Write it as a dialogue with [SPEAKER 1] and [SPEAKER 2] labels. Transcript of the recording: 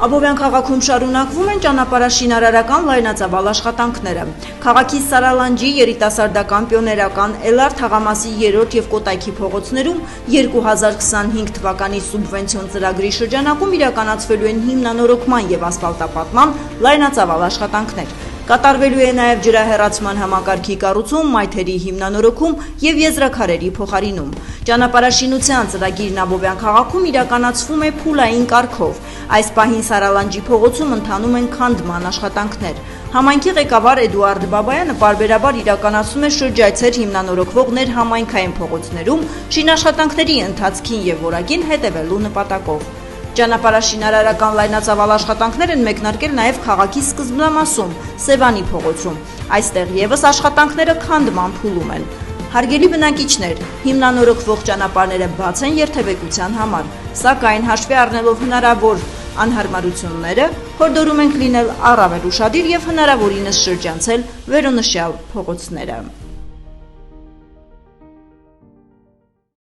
[SPEAKER 1] Աբովյան քաղաքում շարունակվում են ճանապարհաշինարարական լայնածավալ աշխատանքները։ Քաղաքի Սարալանջի, երիտասարդական, պիոներական, Էլար թաղամասի 3 և Կոտայքի փողոցներում 2025 թվականի սուբվենցիոն ծրագրի շրջանակում իրականացվելու են հիմնանորոգման և ասֆալտապատման լայնածավալ աշխատանքներ։ Կատարվելու է նաև ջրահեռացման համակարգի կառուցում, մայթերի հիմնանորոգում և եզրաքարերի փոխարինում։ Ճանապարհաշինության ծրագիրն Աբովյան քաղաքում իրականացվում է փուլային կարգով։ Այս պահին Սարալանջի փողոցում ընթանում են քանդման աշխատանքներ։ Համայնքի ղեկավար Էդուարդ Բաբայանը պարբերաբար իրականացնում է շրջայցեր հիմնանորոգվող ներհամայնքային փողոցներում շինաշխատանքների ընթացքին և որակին հետևելու նպատակով։ Ճանապարհաշինարարական լայնածավալ աշխատանքներ են մեկնարկել նաև քաղաքի սկզբնամասում, Սևանի փողոցում։ Այստեղ ևս աշխատանքները քանդման փուլում են։ Հարգելի բնակիչներ, հիմնանորոգվող ճանապարհները բաց են երթևեկության համար, սակայն հաշվի առնելով հնարավոր անհարմարությունները, հորդորում ենք լինել առավել ուշադիր և հնարավորինս շրջանցել վերոնշյալ փողոցները։